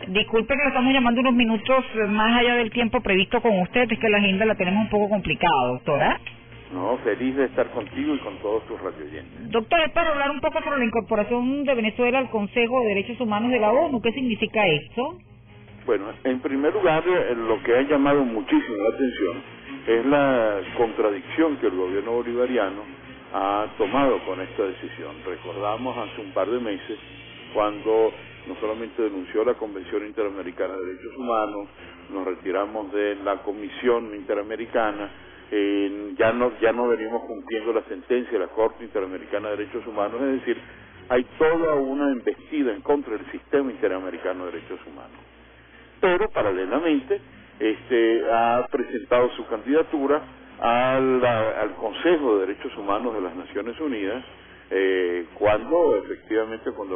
Disculpe que le estamos llamando unos minutos más allá del tiempo previsto con usted, es que la agenda la tenemos un poco complicada, doctora. No, feliz de estar contigo y con todos tus radioyentes. Doctor, es para hablar un poco sobre la incorporación de Venezuela al Consejo de Derechos Humanos de la ONU. ¿Qué significa esto? Bueno, en primer lugar, lo que ha llamado muchísimo la atención es la contradicción que el gobierno bolivariano ha tomado con esta decisión. Recordamos hace un par de meses cuando no solamente denunció la Convención Interamericana de Derechos Humanos, nos retiramos de la Comisión Interamericana, ya no venimos cumpliendo la sentencia de la Corte Interamericana de Derechos Humanos, es decir, hay toda una embestida en contra del sistema interamericano de derechos humanos. Pero paralelamente ha presentado su candidatura al Consejo de Derechos Humanos de las Naciones Unidas, cuando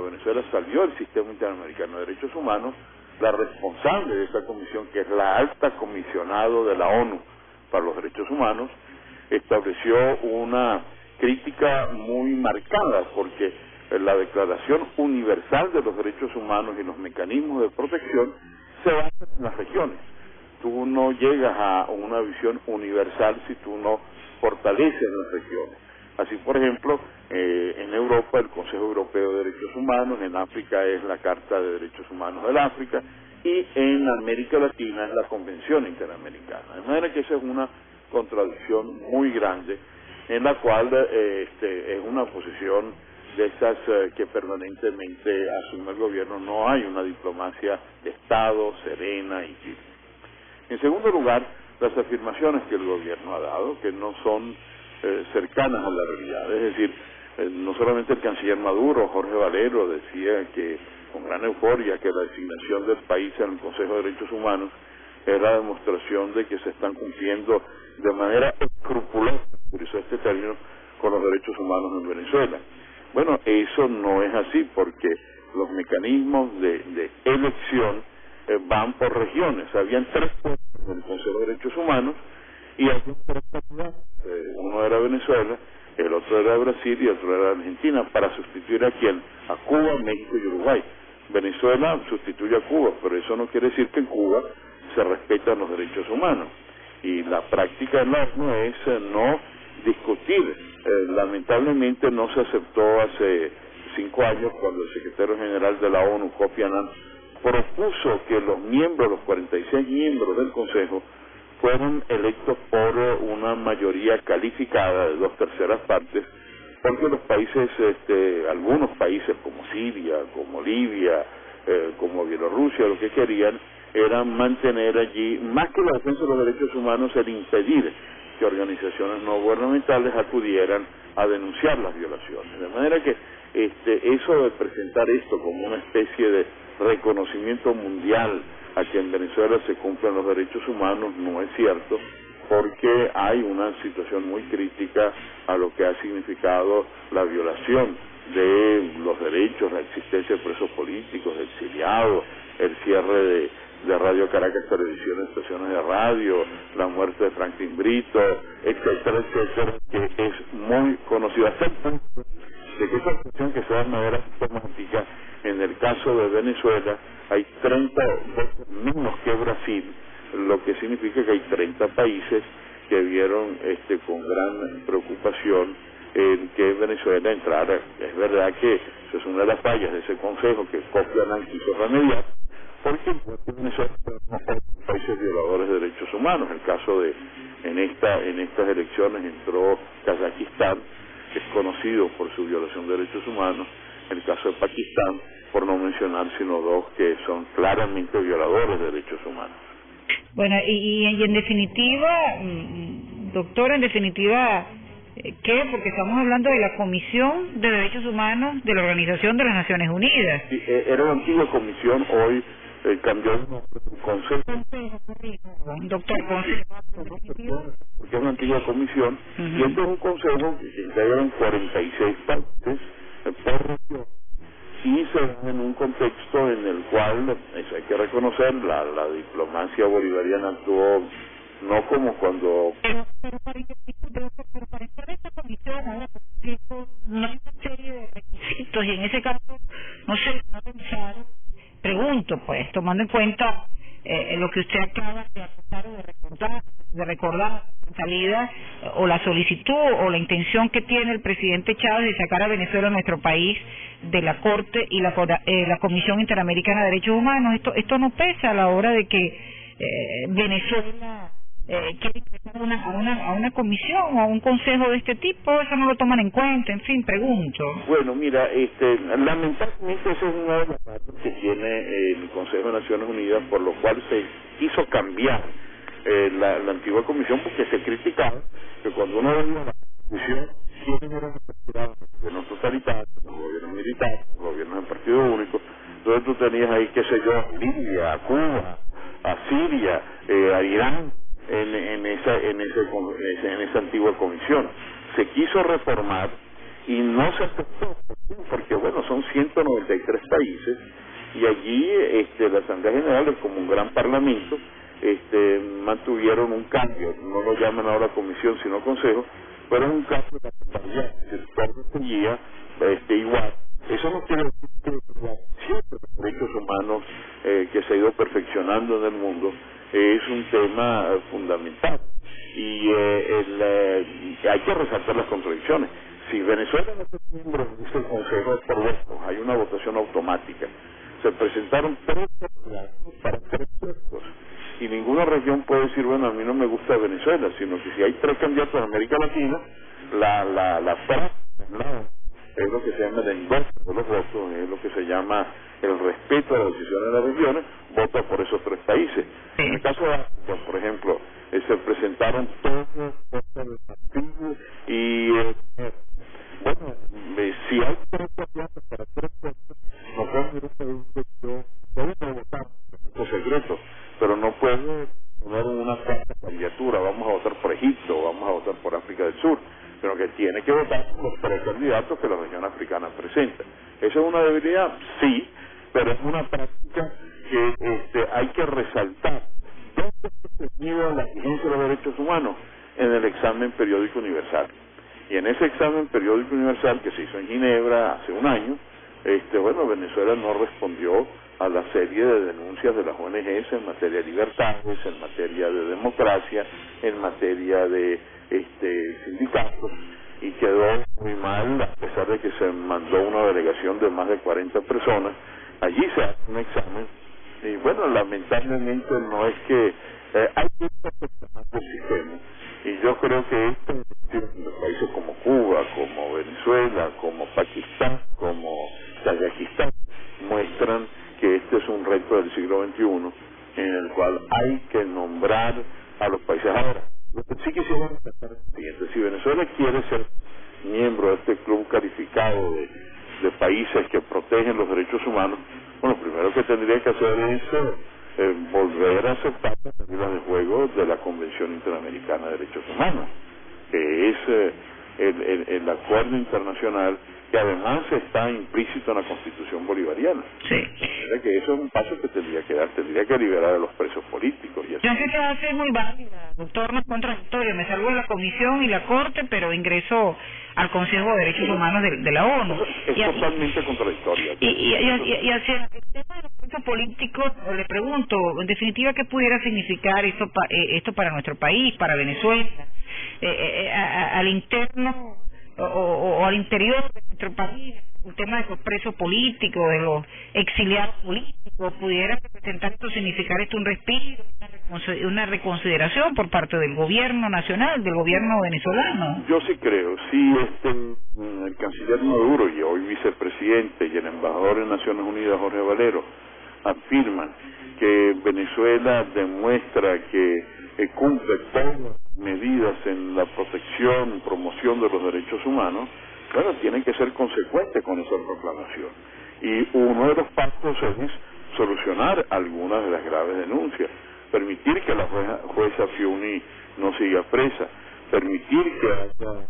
Venezuela salió del sistema interamericano de derechos humanos, la responsable de esa comisión, que es la alta comisionado de la ONU para los derechos humanos, estableció una crítica muy marcada, porque la Declaración Universal de los Derechos Humanos y los mecanismos de protección se basan en las regiones. Tú no llegas a una visión universal si tú no fortaleces las regiones. Así, por ejemplo, en Europa el Consejo Europeo de Derechos Humanos, en África es la Carta de Derechos Humanos del África, y en América Latina es la Convención Interamericana. De manera que esa es una contradicción muy grande, en la cual es una posición de esas que permanentemente asume el gobierno. No hay una diplomacia de Estado serena y firme. En segundo lugar, las afirmaciones que el gobierno ha dado, que no son cercanas a la realidad. Es decir, no solamente el canciller Maduro, Jorge Valero, decía que con gran euforia que la designación del país en el Consejo de Derechos Humanos era demostración de que se están cumpliendo de manera escrupulosa, utilizó este término, con los derechos humanos en Venezuela. Bueno, eso no es así, porque los mecanismos de elección van por regiones. Habían 3 puestos en el Consejo de Derechos Humanos y había 3 candidatos. Uno era Venezuela, el otro era Brasil y el otro era Argentina, para sustituir ¿a quién? A Cuba, México y Uruguay. Venezuela sustituye a Cuba, pero eso no quiere decir que en Cuba se respetan los derechos humanos. Y la práctica en la ONU es no discutir. Lamentablemente no se aceptó hace 5 años cuando el secretario general de la ONU, Kofi Annan, propuso que los 46 miembros del Consejo fueron electos por una mayoría calificada de 2/3 partes, porque los países, algunos países como Siria, como Libia, como Bielorrusia, lo que querían era mantener allí, más que la defensa de los derechos humanos, el impedir que organizaciones no gubernamentales acudieran a denunciar las violaciones. De manera que eso de presentar esto como una especie de reconocimiento mundial a que en Venezuela se cumplen los derechos humanos no es cierto, porque hay una situación muy crítica a lo que ha significado la violación de los derechos, la existencia de presos políticos, de exiliados, el cierre de Radio Caracas Televisión, estaciones de radio, la muerte de Franklin Brito, etcétera, etcétera, que es muy conocida, hasta el punto de que esa situación que se da de manera sistemática. En el caso de Venezuela hay 30 veces menos que Brasil, lo que significa que hay 30 países que vieron con gran preocupación en que Venezuela entrara. Es verdad que eso es una de las fallas de ese consejo que Kofi Annan quiso remediar, porque Venezuela es países violadores de derechos humanos. El caso de en estas elecciones entró Kazajistán, que es conocido por su violación de derechos humanos. El caso de Pakistán, por no mencionar sino 2 que son claramente violadores de derechos humanos. Bueno, y en definitiva, doctor, ¿qué? Porque estamos hablando de la Comisión de Derechos Humanos de la Organización de las Naciones Unidas. Sí, era una antigua comisión, hoy cambió el nombre, Consejo. Doctor, Consejo. Porque es una antigua comisión, y este es un consejo que integran 46 países por región, y se da en un contexto en el cual, eso hay que reconocer, la diplomacia bolivariana actuó no como cuando... No hay una serie de requisitos, y en ese caso no se pensaron pregunto, pues, tomando en cuenta lo que usted acaba de recordar, salida o la solicitud o la intención que tiene el presidente Chávez de sacar a Venezuela, nuestro país, de la Corte y la Comisión Interamericana de Derechos Humanos. Esto no pesa a la hora de que Venezuela quiere ingresar a una comisión o a un consejo de este tipo. Eso no lo toman en cuenta. En fin, pregunto. Bueno, mira, lamentablemente esa es una de las partes que tiene el Consejo de Naciones Unidas, por lo cual se quiso cambiar la antigua comisión, porque se criticaba que cuando uno veía la comisión, siempre eran gobiernos totalitarios, gobiernos militares, gobiernos en partido único. Entonces tú tenías ahí, qué sé yo, a Libia, a Cuba, a Siria, a Irán, en esa antigua comisión. Se quiso reformar y no se aceptó, porque bueno, son 193 países y allí la Asamblea General es como un gran parlamento. Mantuvieron un cambio, no lo llaman ahora comisión sino consejo, pero es un cambio de la totalidad, que todo seguía igual. Eso no quiere decir que la acción de los derechos humanos que se ha ido perfeccionando en el mundo es un tema fundamental y hay que resaltar las contradicciones. Si Venezuela no es miembro de este consejo es por votos, hay una votación automática. Se presentaron 3 candidatos para 3 puestos y ninguna región puede decir, bueno, a mí no me gusta Venezuela, sino que si hay 3 candidatos en América Latina, la práctica es lo que se llama el endoso de los votos, es lo que se llama el respeto a las decisiones de las regiones, vota por esos 3 países. En el caso de África, por ejemplo, se presentaron todos los partidos y bueno, si hay 3 candidatos para 3 puestos, no puedo votar por secreto, pero no puedo poner una cuarta candidatura, vamos a votar por Egipto, vamos a votar por África del Sur, pero que tiene que votar por los 3 candidatos que la región africana presenta. ¿Eso es una debilidad? Sí, pero es una práctica que hay que resaltar. ¿Dónde se define la exigencia de los derechos humanos? En el examen periódico universal. Y en ese examen periódico universal que se hizo en Ginebra hace un año, bueno, Venezuela no respondió a la serie de denuncias de las ONGs en materia de libertades, en materia de democracia, en materia de sindicatos, y quedó muy mal, a pesar de que se mandó una delegación de más de 40 personas. Allí se hace un examen y bueno, lamentablemente no es que hay muchas personas del sistema, y yo creo que en los países como Cuba, como Venezuela, como Pakistán, como Tayikistán, muestran que este es un reto del siglo XXI en el cual hay que nombrar a los países. Ahora, lo que sí quisiera destacar es lo siguiente: si Venezuela quiere ser miembro de este club calificado de países que protegen los derechos humanos, bueno, primero que tendría que hacer es volver a aceptar las reglas de juego de la Convención Interamericana de Derechos Humanos, que es el acuerdo internacional que además está implícito en la Constitución bolivariana. Sí. Que eso es un paso que tendría que dar, tendría que liberar a los presos políticos. Y así. Yo sé que va a ser muy válida, doctor, no es contradictorio. Me salgo de la Comisión y la Corte, pero ingreso al Consejo de Derechos Humanos de la ONU. Es totalmente contradictoria. Y hacia el tema de los presos políticos, le pregunto, en definitiva, ¿qué pudiera significar esto para nuestro país, para Venezuela, al interno o al interior de nuestro país? El tema de los presos políticos, de los exiliados políticos, ¿pudiera representar esto, significar esto un respiro, una reconsideración por parte del gobierno nacional, del gobierno venezolano? Yo sí creo, sí, el canciller Maduro y hoy vicepresidente y el embajador en Naciones Unidas, Jorge Valero, afirman que Venezuela demuestra que cumple todas las medidas en la protección y promoción de los derechos humanos. Bueno, tienen que ser consecuentes con esa proclamación. Y uno de los pasos es solucionar algunas de las graves denuncias, permitir que la jueza Fiuni no siga presa, permitir que haya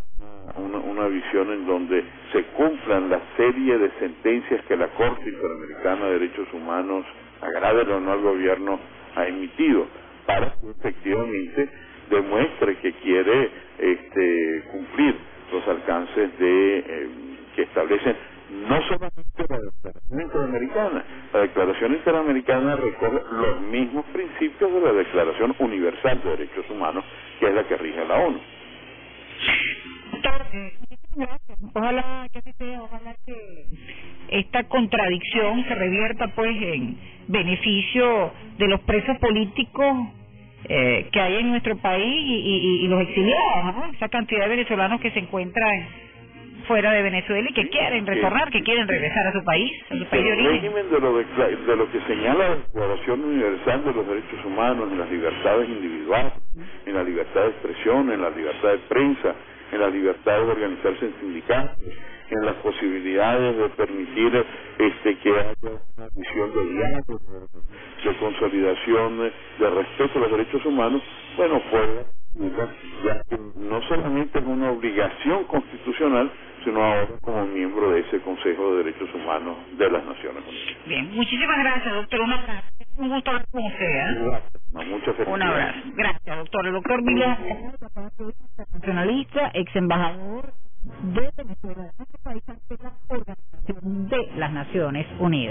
una visión en donde se cumplan la serie de sentencias que la Corte Interamericana de Derechos Humanos, agrádelo o no al gobierno, ha emitido, para que efectivamente demuestre que quiere cumplir los alcances que establecen no solamente la Declaración Interamericana. La Declaración Interamericana recoge los mismos principios de la Declaración Universal de Derechos Humanos, que es la que rige la ONU. Ojalá que así sea, ojalá que esta contradicción se revierta pues en beneficio de los presos políticos que hay en nuestro país y los exiliados, ¿no? Esa cantidad de venezolanos que se encuentran fuera de Venezuela y que quieren retornar, que quieren regresar a su país de origen. El régimen de lo que señala la Declaración Universal de los Derechos Humanos, en las libertades individuales, en la libertad de expresión, en la libertad de prensa, en la libertad de organizarse en sindicatos, en las posibilidades de permitir que haya una visión de diálogo, de consolidación, de respeto a los derechos humanos, bueno, pues ya que no solamente es una obligación constitucional, sino ahora como miembro de ese Consejo de Derechos Humanos de las Naciones Unidas. Bien, muchísimas gracias, doctor. Un gusto hablar con usted. Muchas felicidades. Un abrazo. Gracias, doctor. El doctor Villar, nacionalista, ex embajador de Venezuela, de este país ante la Organización de las Naciones Unidas.